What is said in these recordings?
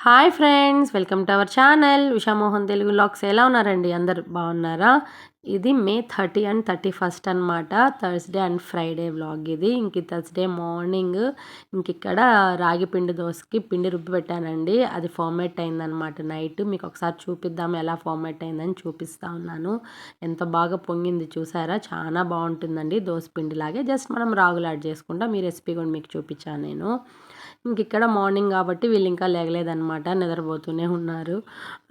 Hi friends, welcome to our channel Ushamohan Telugu vlogs. ఎలా ఉన్నారండి? అందరు బాగున్నారా? ఇది మే 30 అండ్ 31 అనమాట. థర్స్డే అండ్ ఫ్రైడే వ్లాగ్ ఇది. ఇంక థర్స్డే మార్నింగ్ ఇక్కడ రాగి పిండి దోశకి పిండి రుబ్బి పెట్టానండి. అది ఫార్మేట్ అయిందనమాట నైట్. మీకు ఒకసారి చూపిద్దాము ఎలా ఫార్మేట్ అయిందని చూపిస్తా ఉన్నాను. ఎంత బాగా పొంగింది చూసారా? చాలా బాగుంటుందండి దోశ పిండిలాగే. జస్ట్ మనం రాగులు యాడ్ చేసుకుంటాం. ఈ రెసిపీ కూడా మీకు చూపించాను నేను. ఇక్కడ మార్నింగ్ కాబట్టి వీళ్ళు ఇంకా లేగలేదనమాట, నిద్రపోతూనే ఉన్నారు.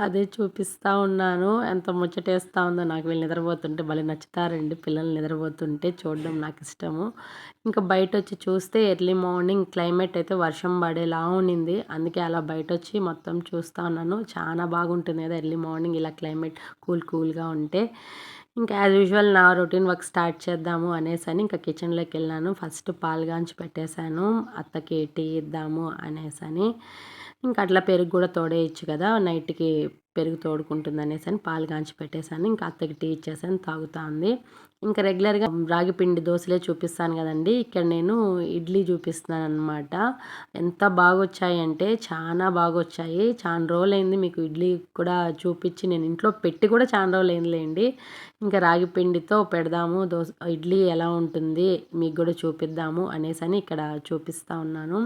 అదే చూపిస్తూ ఉన్నాను. ఎంత ముచ్చటేస్తూ ఉందో నాకు. వీళ్ళు నిద్రపోతుంటే భలే నచ్చుతారండి. పిల్లలు నిద్రపోతుంటే చూడడం నాకు ఇష్టము. ఇంకా బయట వచ్చి చూస్తే ఎర్లీ మార్నింగ్ క్లైమేట్ అయితే వర్షం పడేలా ఉన్నింది. అందుకే అలా బయట వచ్చి మొత్తం చూస్తూ ఉన్నాను. చాలా బాగుంటుంది కదా ఎర్లీ మార్నింగ్ ఇలా క్లైమేట్ కూల్గా ఉంటే. ఇంకా యాజ్ యూజువల్ నా రొటీన్ వర్క్ స్టార్ట్ చేద్దాము అనేసి ఇంకా కిచెన్లోకి వెళ్ళాను. ఫస్ట్ పాలు గాంచి పెట్టేశాను. అత్తకి టీ ఇద్దాము అనేసి ఇంకా అట్లా పెరుగు కూడా తోడేయచ్చు కదా, నైట్కి పెరుగు తోడుకుంటుంది అనేసి పాలు కాంచి పెట్టేశాను. ఇంకా అత్తకి టీ ఇచ్చేసాను, తాగుతా ఉంది. ఇంకా రెగ్యులర్గా రాగి పిండి దోశలే చూపిస్తాను కదండి. ఇక్కడ నేను ఇడ్లీ చూపిస్తున్నాను అనమాట. ఎంత బాగా వచ్చాయి అంటే చాలా బాగా వచ్చాయి. చాలా రోజులైంది మీకు ఇడ్లీ కూడా చూపించి. నేను ఇంట్లో పెట్టి కూడా చాలా రోజులైందిలేండి. ఇంకా రాగి పిండితో పెడదాము దోశ ఇడ్లీ ఎలా ఉంటుంది మీకు కూడా చూపిద్దాము అనేసి ఇక్కడ చూపిస్తూ ఉన్నాను.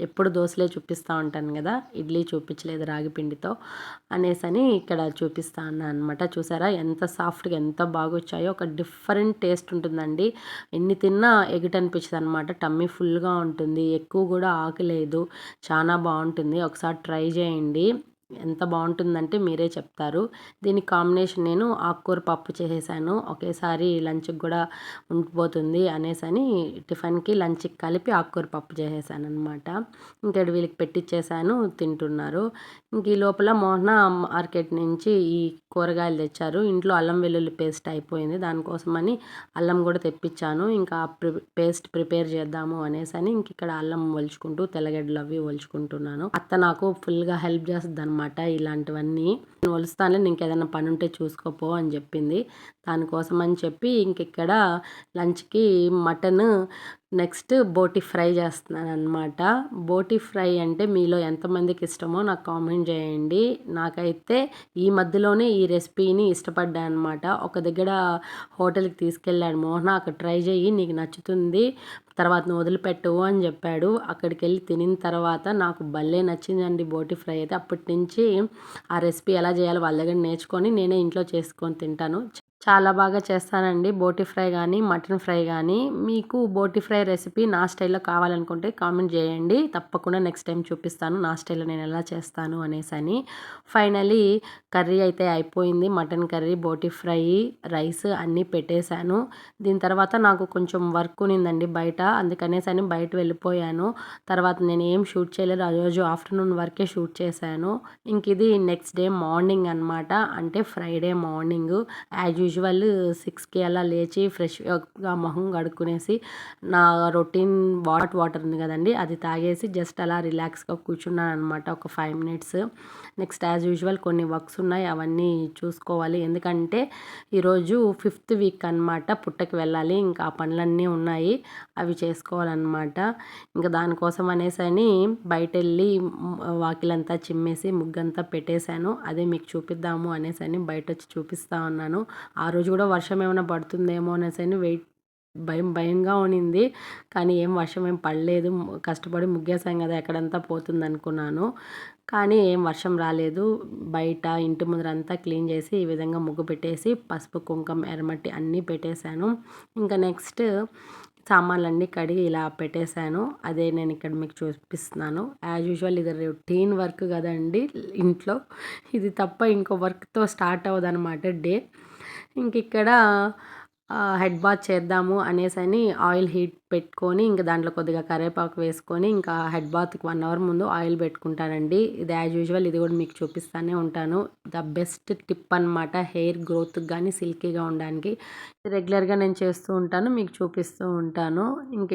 ఎప్పుడు దోశలే చూపిస్తూ ఉంటాను కదా, ఇడ్లీ చూపించలేదు రాగి పిండితో అనేసి ఇక్కడ చూపిస్తా ఉన్నాను అనమాట. చూసారా ఎంత సాఫ్ట్గా ఎంత బాగా వచ్చాయో. ఒక డిఫరెంట్ టేస్ట్ ఉంటుందండి. ఎన్ని తిన్నా ఎగుటనిపించదు అనమాట. టమ్మీ ఫుల్గా ఉంటుంది. ఎక్కువ కూడా ఆకలేదు. చాలా బాగుంటుంది. ఒకసారి ట్రై చేయండి. ఎంత బాగుంటుందంటే మీరే చెప్తారు. దీని కాంబినేషన్ నేను ఆకుకూర పప్పు చేసేసాను. ఒకేసారి లంచ్కి కూడా ఉండిపోతుంది అనేసి టిఫిన్కి లంచ్కి కలిపి ఆకుకూర పప్పు చేసేసాను అనమాట. ఇంకా వీళ్ళకి పెట్టించేసాను, తింటున్నారు. ఇంక ఈ లోపల మోహన మార్కెట్ నుంచి ఈ కూరగాయలు తెచ్చారు. ఇంట్లో అల్లం వెల్లుల్లి పేస్ట్ అయిపోయింది. దానికోసమని అల్లం కూడా తెప్పించాను. ఇంకా పేస్ట్ ప్రిపేర్ చేద్దాము అనేసి ఇంక ఇక్కడ అల్లం ఒలుచుకుంటూ తెల్లగడ్డలు అవి ఒలుచుకుంటున్నాను. అత్త నాకు ఫుల్గా హెల్ప్ చేస్తుంది అనమాట ఇలాంటివన్నీ. నేను ఒలుస్తానులే, ఇంకేదైనా పని ఉంటే చూసుకోపో అని చెప్పింది. దానికోసం అని చెప్పి ఇక్కడ లంచ్కి మటన్, నెక్స్ట్ బోటి ఫ్రై చేస్తున్నాను అనమాట. బోటి ఫ్రై అంటే మీలో ఎంతమందికి ఇష్టమో నాకు కామెంట్ చేయండి. నాకైతే ఈ మధ్యలోనే ఈ రెసిపీని ఇష్టపడ్డా అనమాట. ఒక దగ్గర హోటల్కి తీసుకెళ్ళాడు మోహన, అక్కడ ట్రై చేయి నీకు నచ్చుతుంది, తర్వాత నువ్వు వదిలిపెట్టవు అని చెప్పాడు. అక్కడికి వెళ్ళి తినిన తర్వాత నాకు భలే నచ్చిందండి బోటి ఫ్రై అయితే. అప్పటి నుంచి ఆ రెసిపీ ఎలా చేయాలో వాళ్ళ దగ్గర నేర్చుకొని నేనే ఇంట్లో చేసుకొని తింటాను. చాలా బాగా చేస్తానండి బోటి ఫ్రై కానీ మటన్ ఫ్రై కానీ. మీకు బోటి ఫ్రై రెసిపీ నా స్టైల్లో కావాలనుకుంటే కామెంట్ చేయండి. తప్పకుండా నెక్స్ట్ టైం చూపిస్తాను నా స్టైల్లో నేను ఎలా చేస్తాను అనేసి. ఫైనలీ కర్రీ అయితే అయిపోయింది. మటన్ కర్రీ, బోటి ఫ్రై, రైస్ అన్నీ పెట్టేశాను. దీని తర్వాత నాకు కొంచెం వర్క్ ఉన్నిందండి బయట, అందుకనేసి బయట వెళ్ళిపోయాను. తర్వాత నేను ఏం షూట్ చేయలేదు. ఆ రోజు ఆఫ్టర్నూన్ వరకే షూట్ చేశాను. ఇది నెక్స్ట్ డే మార్నింగ్ అనమాట, అంటే ఫ్రైడే మార్నింగ్. యాజ్ యూజువల్ 6కి అలా లేచి ఫ్రెష్గా మొహం కడుక్కునేసి నా రొటీన్ వాటర్ ఉంది కదండి, అది తాగేసి జస్ట్ అలా రిలాక్స్గా కూర్చున్నాను అనమాట ఒక 5 minutes. నెక్స్ట్ యాజ్ యూజువల్ కొన్ని వర్క్స్ ఉన్నాయి, అవన్నీ చూసుకోవాలి. ఎందుకంటే ఈరోజు 5th వీక్ అనమాట, పుట్టకి వెళ్ళాలి. ఇంకా ఆ పనులన్నీ ఉన్నాయి, అవి చేసుకోవాలన్నమాట. ఇంకా దానికోసం అనేసి బయట వెళ్ళి వాకిలంతా చిమ్మేసి ముగ్గంతా పెట్టేశాను. అదే మీకు చూపిద్దాము అనేసి బయట వచ్చి చూపిస్తూ ఉన్నాను. ఆ రోజు కూడా వర్షం ఏమైనా పడుతుందేమో అనేసి భయంగా ఉన్నింది. కానీ వర్షం ఏం పడలేదు. కష్టపడి ముగ్గేసాం కదా, ఎక్కడంతా పోతుంది అనుకున్నాను. కానీ వర్షం రాలేదు. బయట ఇంటి ముందరంతా క్లీన్ చేసి ఈ విధంగా ముగ్గు పెట్టేసి పసుపు, కుంకుమ, ఎర్రమట్టి అన్నీ పెట్టేశాను. ఇంకా నెక్స్ట్ సామాన్లన్నీ కడిగి ఇలా పెట్టేశాను. అదే నేను ఇక్కడ మీకు చూపిస్తున్నాను. యాజ్ యూజువల్ ఇది రొటీన్ వర్క్ కదండి ఇంట్లో. ఇది తప్ప ఇంకో వర్క్తో స్టార్ట్ అవ్వదు అనమాట డే. ఇక్కడ హెడ్ బాత్ చేద్దాము అనేసి ఆయిల్ హీట్ పెట్టుకొని ఇంకా దాంట్లో కొద్దిగా కరివేపాకు వేసుకొని ఇంకా హెడ్ బాత్కి 1 hour ముందు ఆయిల్ పెట్టుకుంటానండి. ఇది యాజ్ యూజువల్ ఇది కూడా మీకు చూపిస్తూనే ఉంటాను. ద బెస్ట్ టిప్ అనమాట హెయిర్ గ్రోత్కి కానీ సిల్కీగా ఉండడానికి. రెగ్యులర్గా నేను చేస్తూ ఉంటాను, మీకు చూపిస్తూ ఉంటాను.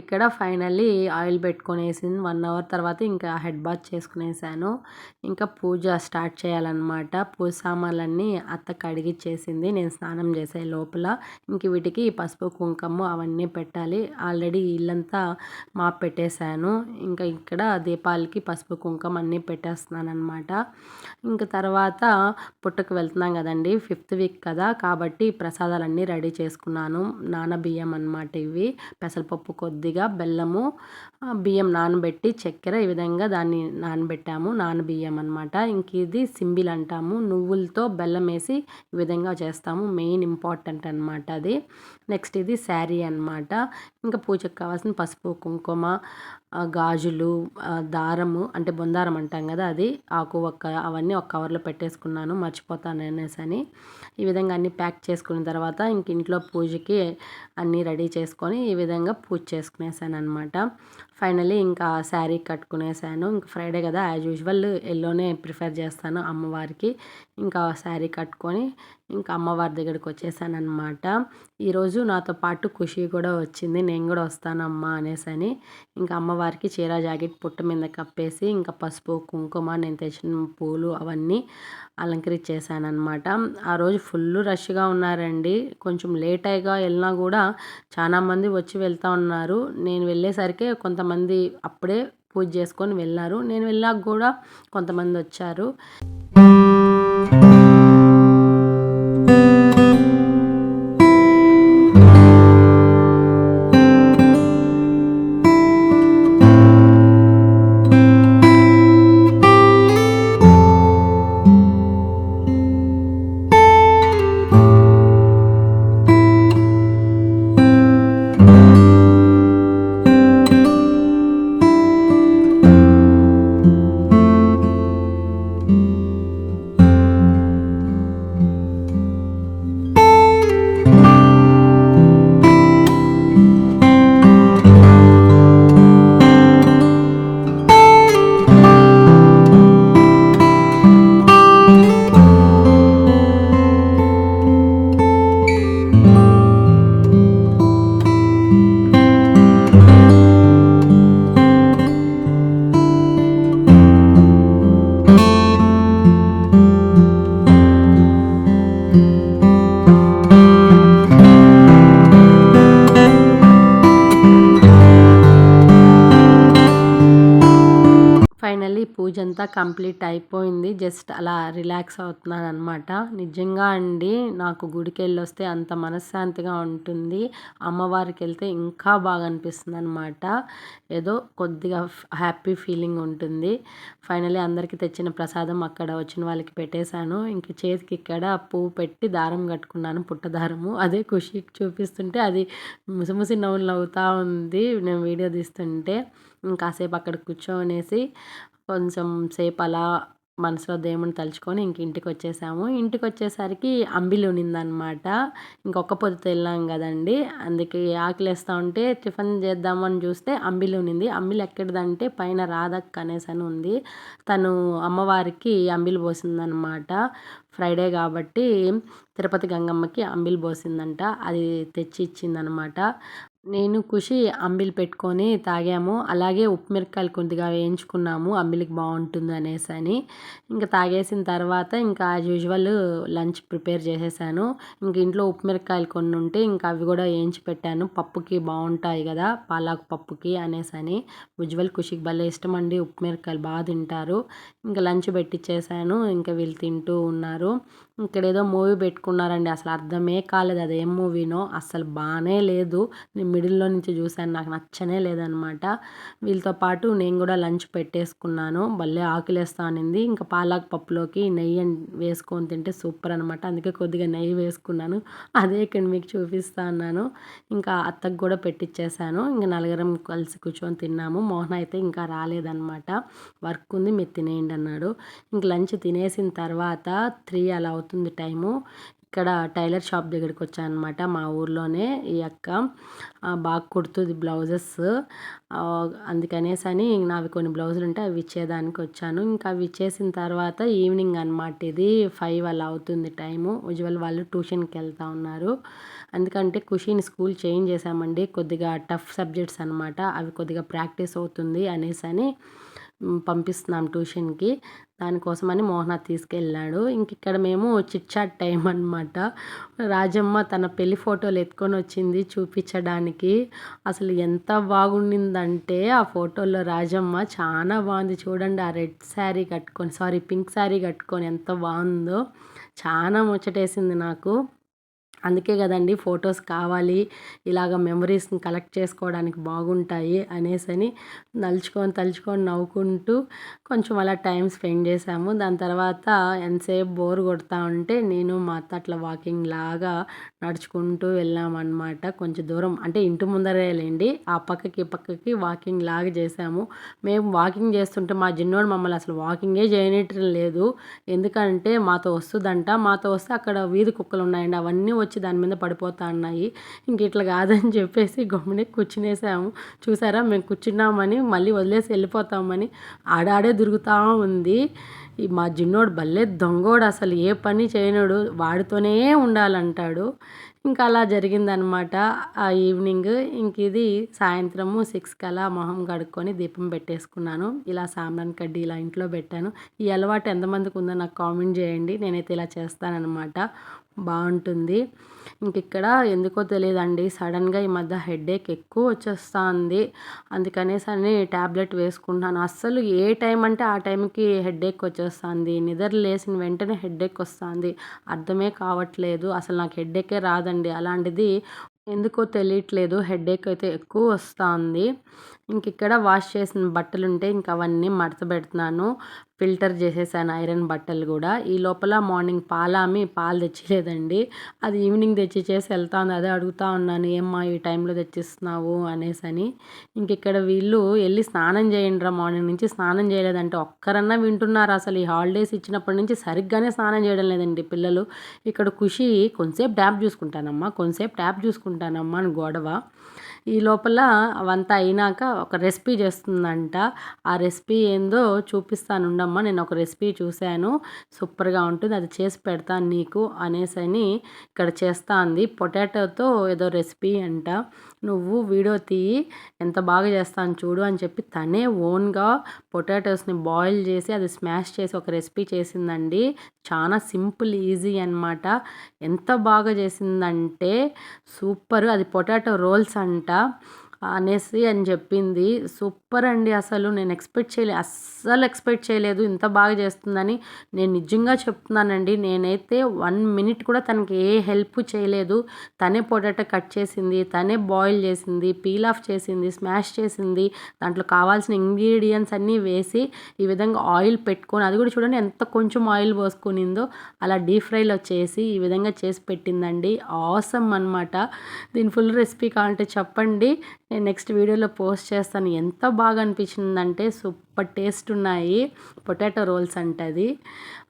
ఇక్కడ ఫైనల్లీ ఆయిల్ పెట్టుకొనేసి 1 hour తర్వాత ఇంకా హెడ్ బాత్ చేసుకునేసాను. ఇంకా పూజ స్టార్ట్ చేయాలన్నమాట. పూజ సామాన్లన్నీ అత్త కడిగిచ్చేసింది నేను స్నానం చేసే లోపల. వీటికి పసుపు, కుంకుమ అవన్నీ పెట్టాలి. ఆల్రెడీ ఇల్లంతా మాప్ పెట్టేశాను. ఇంకా ఇక్కడ దీపాలకి పసుపు కుంకుమ అన్నీ పెట్టేస్తున్నానమాట. ఇంకా తర్వాత పుట్టకు వెళ్తున్నాం కదండి, 5th వీక్ కదా, కాబట్టి ప్రసాదాలన్నీ రెడీ చేసుకున్నాను. నానబియ్యం అనమాట ఇవి, పెసరపప్పు కొద్దిగా, బెల్లము, బియ్యం నానబెట్టి చక్కెర, ఈ విధంగా దాన్ని నానబెట్టాము. నానబియ్యం అనమాట. ఇంక ఇది సింబిల్ అంటాము, నువ్వులతో బెల్లం వేసి ఈ విధంగా చేస్తాము. మెయిన్ ఇంపార్టెంట్ అనమాట అది. నెక్స్ట్ ఇది శారీ అనమాట. ఇంకా పూజకు కావాల్సిన పసుపు కుంకుమ, గాజులు, దారము అంటే బొందారం అంటాం కదా, అది, ఆకు ఒక్క, అవన్నీ ఒక కవర్లో పెట్టేసుకున్నాను, మర్చిపోతాను అనేసి అని. ఈ విధంగా అన్నీ ప్యాక్ చేసుకున్న తర్వాత ఇంక ఇంట్లో పూజకి అన్నీ రెడీ చేసుకొని ఈ విధంగా పూజ చేసుకునేసాను అనమాట. ఫైనలీ ఇంకా శారీ కట్టుకునేసాను. ఇంకా ఫ్రైడే కదా, యాజ్ యూజువల్ ఎల్లోనే ప్రిఫర్ చేస్తాను అమ్మవారికి. ఇంకా శారీ కట్టుకొని ఇంకా అమ్మవారి దగ్గరికి వచ్చేసాను అనమాట. ఈరోజు నాతో పాటు ఖుషి కూడా వచ్చింది, నేను కూడా వస్తానమ్మా అనేసి అని. ఇంకా అమ్మవారికి చీర జాకెట్ పుట్ట మీద కప్పేసి ఇంకా పసుపు కుంకుమ, నేను తెచ్చిన పూలు అవన్నీ అలంకరించేసాను అనమాట. ఆ రోజు ఫుల్ రష్గా ఉన్నారండి. కొంచెం లేట్ అయ్యగా వెళ్ళినా కూడా చాలామంది వచ్చి వెళ్తూ ఉన్నారు. నేను వెళ్ళేసరికి కొంతమంది అప్పుడే పూజ చేసుకొని వెళ్ళారు. నేను వెళ్ళాక కూడా కొంతమంది వచ్చారు. ఫైనల్లీ పూజ అంతా కంప్లీట్ అయిపోయింది. జస్ట్ అలా రిలాక్స్ అవుతున్నాను అనమాట. నిజంగా అండి, నాకు గుడికి వెళ్ళొస్తే అంత మనశ్శాంతిగా ఉంటుంది. అమ్మవారికి వెళ్తే ఇంకా బాగా అనిపిస్తుంది అనమాట. ఏదో కొద్దిగా హ్యాపీ ఫీలింగ్ ఉంటుంది. ఫైనల్లీ అందరికీ తెచ్చిన ప్రసాదం అక్కడ వచ్చిన వాళ్ళకి పెట్టేశాను. ఇంక చేతికి ఇక్కడ పువ్వు పెట్టి దారం కట్టుకున్నాను, పుట్ట దారము. అదే ఖుషికి చూపిస్తుంటే అది ముసిముసి నవ్వులు నవ్వుతూ ఉంది నేను వీడియో తీస్తుంటే. ఇంకాసేపు అక్కడ కూర్చోనేసి కొంచెం సేపు అలా మనసులో దేవుని తలుచుకొని ఇంక ఇంటికి వచ్చేసాము. ఇంటికి వచ్చేసరికి అంబిలి ఉన్నిందనమాట. ఇంకొక పొద్దుతో వెళ్ళాం కదండి, అందుకే ఆకలేస్తూ ఉంటే టిఫిన్ చేద్దామని చూస్తే అంబిలి ఉన్నింది. అంబిలి ఎక్కడిదంటే పైన రాధక్క అనేసి అని ఉంది, తను అమ్మవారికి అంబిలి పోసిందనమాట. ఫ్రైడే కాబట్టి తిరుపతి గంగమ్మకి అంబిలి పోసిందంట, అది తెచ్చి ఇచ్చిందనమాట. నేను ఖుషి అంబిలి పెట్టుకొని తాగాము. అలాగే ఉప్పు మిరపకాయలు కొద్దిగా వేయించుకున్నాము, అంబిలికి బాగుంటుంది అనేసి అని. ఇంకా తాగేసిన తర్వాత ఇంకా యాజ్ యూజువల్ లంచ్ ప్రిపేర్ చేసేసాను. ఇంక ఇంట్లో ఉప్పు మిరపకాయలు కొన్ని ఉంటే ఇంకా అవి కూడా వేయించి పెట్టాను, పప్పుకి బాగుంటాయి కదా, పాలాకు పప్పుకి అనేసి అని. యూజువల్ ఖుషికి భలే ఇష్టం అండి, ఉప్పు మిరపకాయలు బాగా తింటారు. ఇంకా లంచ్ పెట్టించేసాను, ఇంకా వీళ్ళు తింటూ ఉన్నారు. ఇక్కడ ఏదో మూవీ పెట్టుకున్నారండి, అసలు అర్థమే కాలేదు అది ఏం మూవీనో, అసలు బాగానే లేదు. నేను మిడిల్లో నుంచి చూశాను, నాకు నచ్చనే లేదనమాట. వీళ్ళతో పాటు నేను కూడా లంచ్ పెట్టేసుకున్నాను. భలే ఆకలేస్తా అనింది. ఇంకా పాలాకు పప్పులోకి నెయ్యి వేసుకొని తింటే సూపర్ అనమాట, అందుకే కొద్దిగా నెయ్యి వేసుకున్నాను. అదే ఇక్కడ మీకు చూపిస్తా అన్నాను. ఇంకా అత్తకు కూడా పెట్టించేసాను. ఇంకా నలుగురం కలిసి కూర్చొని తిన్నాము. మోహన్ అయితే ఇంకా రాలేదనమాట, వర్క్ ఉంది మీరు తినేయండి అన్నాడు. ఇంక లంచ్ తినేసిన తర్వాత 3 అలా అవుతుంది టైము. ఇక్కడ టైలర్ షాప్ దగ్గరికి వచ్చాను అనమాట, మా ఊర్లోనే. ఈ అక్క బాగా కుడుతుంది బ్లౌజెస్, అందుకనేసి అని నావి కొన్ని బ్లౌజులు ఉంటే అవి ఇచ్చేదానికి వచ్చాను. ఇంకా అవి ఇచ్చేసిన తర్వాత ఈవినింగ్ అనమాట, ఇది 5 అలా అవుతుంది టైము. యూజువల్ వాళ్ళు ట్యూషన్కి వెళ్తూ ఉన్నారు. ఎందుకంటే ఖుషిని స్కూల్ చేంజ్ చేశామండి, కొద్దిగా టఫ్ సబ్జెక్ట్స్ అనమాట, అవి కొద్దిగా ప్రాక్టీస్ అవుతుంది అనేసి అని పంపిస్తున్నాం ట్యూషన్కి. దానికోసమని మోహనాథ్ తీసుకెళ్ళాడు. ఇక్కడ మేము చిట్ చాట్ టైం అనమాట. రాజమ్మ తన పెళ్లి ఫోటోలు ఎత్తుకొని వచ్చింది చూపించడానికి. అసలు ఎంత బాగుండిందంటే ఆ ఫోటోలో రాజమ్మ చాలా బాగుంది చూడండి. ఆ రెడ్ శారీ కట్టుకొని పింక్ శారీ కట్టుకొని ఎంత బాగుందో, చాలా ముచ్చటేసింది నాకు. అందుకే కదండి ఫొటోస్ కావాలి, ఇలాగ మెమరీస్ని కలెక్ట్ చేసుకోవడానికి బాగుంటాయి అనేసని తలుచుకొని నవ్వుకుంటూ కొంచెం అలా టైం స్పెండ్ చేసాము. దాని తర్వాత ఎంతసేపు బోర్ కొడతా ఉంటే నేను మా అత్త అట్లా వాకింగ్ లాగా నడుచుకుంటూ వెళ్ళామన్నమాట. కొంచెం దూరం అంటే ఇంటి ముందరేలేండి, ఆ పక్కకి ఈ పక్కకి వాకింగ్ లాగా చేసాము. మేము వాకింగ్ చేస్తుంటే మా చిన్నోడు మమ్మల్ని అసలు వాకింగే చేయనీయటం లేదు. ఎందుకంటే మాతో వస్తే అక్కడ వీధి కుక్కలు ఉన్నాయండి, అవన్నీ వచ్చి దాని మీద పడిపోతా ఉన్నాయి. ఇట్లా కాదని చెప్పేసి గమ్మునే కూర్చునేసాము. చూసారా, మేము కూర్చున్నామని మళ్ళీ వదిలేసి వెళ్ళిపోతామని ఆడాడే తిరుగుతూ ఉంది. మా జిన్నోడు భలే దొంగోడు, అసలు ఏ పని చేయనోడు, వాడితోనే ఉండాలంటాడు. అలా జరిగిందనమాట ఆ ఈవినింగ్. ఇది సాయంత్రము 6 కలా మొహం కడుక్కొని దీపం పెట్టేసుకున్నాను. ఇలా సాంబ్రాణి కడ్డీ ఇలా ఇంట్లో పెట్టాను. ఈ అలవాటు ఎంతమందికి ఉందో నాకు కామెంట్ చేయండి. నేనైతే ఇలా చేస్తానన్నమాట, బాగుంటుంది. ఇక్కడ ఎందుకో తెలియదండి, సడన్గా ఈ మధ్య హెడేక్ ఎక్కువ వచ్చేస్తుంది. అందుకనేసని ట్యాబ్లెట్ వేసుకుంటున్నాను. అస్సలు ఏ టైం అంటే ఆ టైంకి హెడేక్ వచ్చేస్తుంది. నిద్ర లేచిన వెంటనే హెడేక్ వస్తుంది. అర్థమే కావట్లేదు. అసలు నాకు హెడేకే రాదండి. అలాంటిది ఎందుకో తెలియట్లేదు, హెడేక్ అయితే ఎక్కువ వస్తుంది. ఇక్కడ వాష్ చేసిన బట్టలుంటే అవన్నీ మడత పెడుతున్నాను. ఫిల్టర్ చేసేసాను ఐరన్ బట్టలు కూడా. ఈ లోపల మార్నింగ్ పాలు తెచ్చిలేదండి, అది ఈవినింగ్ తెచ్చి చేసి వెళ్తాను. అదే అడుగుతా ఉన్నాను, ఏమ్మా ఈ టైంలో తెచ్చిస్తున్నావు అనేసని. ఇక్కడ వీళ్ళు వెళ్ళి స్నానం చేయండిరా, మార్నింగ్ నుంచి స్నానం చేయలేదంటే ఒక్కరన్నా వింటున్నారు? అసలు ఈ హాలిడేస్ ఇచ్చినప్పటి నుంచి సరిగ్గానే స్నానం చేయడం లేదండి పిల్లలు. ఇక్కడ ఖుషి కొంతసేపు ట్యాబ్ చూసుకుంటానమ్మా అని గొడవ. ఈ లోపల అవంతా అయినాక ఒక రెసిపీ చేస్తుందంట. ఆ రెసిపీ ఏందో చూపిస్తాను ఉండమ్మా, నేను ఒక రెసిపీ చూశాను, సూపర్గా ఉంటుంది, అది చేసి పెడతాను నీకు అనేసని ఇక్కడ చేస్తా ఉంది. పొటాటోతో ఏదో రెసిపీ అంట. నువ్వు వీడియో తీయి, ఎంత బాగా చేస్తాను చూడు అని చెప్పి తనే ఓన్గా పొటాటోస్ని బాయిల్ చేసి అది స్మాష్ చేసి ఒక రెసిపీ చేసిందండి. చాలా సింపుల్, ఈజీ అనమాట. ఎంత బాగా చేసిందంటే సూపర్. అది పొటాటో రోల్స్ అంట అనేసి అని చెప్పింది. సూపర్ అండి, అసలు నేను అస్సలు ఎక్స్పెక్ట్ చేయలేదు ఇంత బాగా చేస్తుందని. నేను నిజంగా చెప్తున్నానండి, నేనైతే 1 మినిట్ కూడా తనకి ఏ హెల్ప్ చేయలేదు. తనే పొటాటో కట్ చేసింది, తనే బాయిల్ చేసింది, పీల్ ఆఫ్ చేసింది, స్మాష్ చేసింది, దాంట్లో కావాల్సిన ఇంగ్రీడియంట్స్ అన్నీ వేసి ఈ విధంగా ఆయిల్ పెట్టుకొని, అది కూడా చూడండి ఎంత కొంచెం ఆయిల్ పోసుకునిందో, అలా డీప్ ఫ్రైలో చేసి ఈ విధంగా చేసి పెట్టిందండి. ఆసమ్ అనమాట. దీని ఫుల్ రెసిపీ కావాలంటే చెప్పండి, నేను నెక్స్ట్ వీడియోలో పోస్ట్ చేస్తాను. ఎంత బాగా అనిపించిందంటే సూపర్ టేస్ట్ ఉన్నాయి. పొటాటో రోల్స్ అంటది.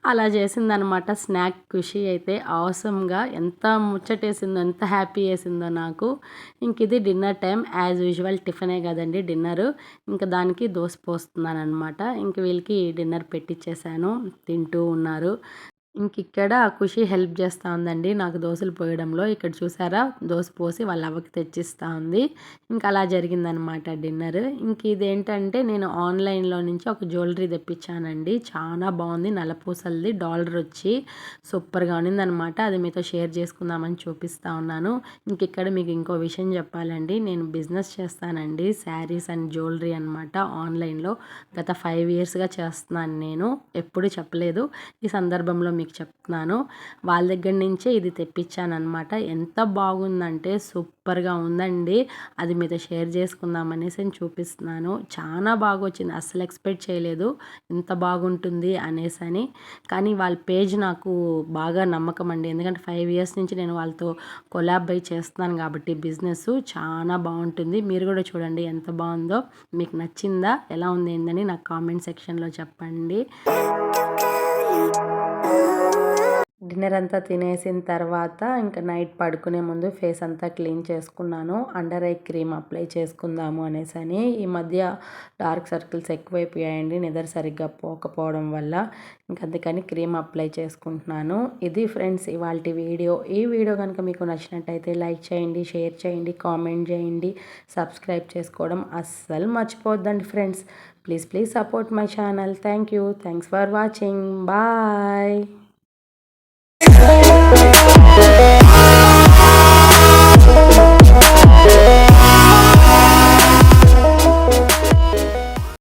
అలా చేసిందనమాట స్నాక్. ఖుషి అయితే ఆసమ్గా ఎంత ముచ్చటేసిందో, ఎంత హ్యాపీ వేసిందో నాకు. ఇది డిన్నర్ టైం. యాజ్ యూజువల్ టిఫినే కదండి డిన్నరు. దానికి దోశ పోస్తున్నాను అనమాట. వీళ్ళకి డిన్నర్ పెట్టించేసాను, తింటూ ఉన్నారు. ఇక్కడ ఖుషి హెల్ప్ చేస్తూ ఉందండి నాకు దోశలు పోయడంలో. ఇక్కడ చూసారా, దోశ పోసి వాళ్ళ అవ్వకి తెచ్చిస్తూ ఉంది. అలా జరిగిందనమాట డిన్నర్. ఇదేంటంటే నేను ఆన్లైన్లో నుంచి ఒక జ్యువెలరీ తెప్పించానండి. చాలా బాగుంది, నల్లపూసలది, డాలర్ వచ్చి సూపర్గా ఉన్నిందనమాట. అది మీతో షేర్ చేసుకుందామని చూపిస్తూ ఉన్నాను. ఇక్కడ మీకు ఇంకో విషయం చెప్పాలండి, నేను బిజినెస్ చేస్తానండి, శారీస్ అండ్ జ్యువెలరీ అనమాట. ఆన్లైన్లో గత 5 ఇయర్స్గా చేస్తున్నాను. నేను ఎప్పుడు చెప్పలేదు, ఈ సందర్భంలో మీకు చెప్తున్నాను. వాళ్ళ దగ్గర నుంచే ఇది తెప్పించాను అనమాట. ఎంత బాగుందంటే సూపర్గా ఉందండి. అది మీతో షేర్ చేసుకుందాం అనేసి చూపిస్తున్నాను. చాలా బాగా వచ్చింది, అస్సలు ఎక్స్పెక్ట్ చేయలేదు ఇంత బాగుంటుంది అనేసని. కానీ వాళ్ళ పేజ్ నాకు బాగా నమ్మకం అండి, ఎందుకంటే 5 ఇయర్స్ నుంచి నేను వాళ్ళతో కొలాబ్ అయి చేస్తున్నాను కాబట్టి బిజినెస్ చాలా బాగుంటుంది. మీరు కూడా చూడండి ఎంత బాగుందో. మీకు నచ్చిందా, ఎలా ఉంది ఏందని నాకు కామెంట్ సెక్షన్లో చెప్పండి. డిన్నర్ అంతా తినేసిన తర్వాత నైట్ పడుకునే ముందు ఫేస్ అంతా క్లీన్ చేసుకున్నాను. అండర్ ఐ క్రీమ్ అప్లై చేసుకుందాము అనేసని. ఈ మధ్య డార్క్ సర్కిల్స్ ఎక్కువైపోయాయండి నిద్ర సరిగ్గా పోకపోవడం వల్ల. అందుకని క్రీమ్ అప్లై చేసుకుంటున్నాను. ఇది ఫ్రెండ్స్ ఇవాల్టి వీడియో. ఈ వీడియో కనుక మీకు నచ్చినట్టయితే లైక్ చేయండి, షేర్ చేయండి, కామెంట్ చేయండి, సబ్స్క్రైబ్ చేసుకోవడం అస్సలు మర్చిపోవద్దండి friends. Please support my channel. Thank you. Thanks for watching. Bye.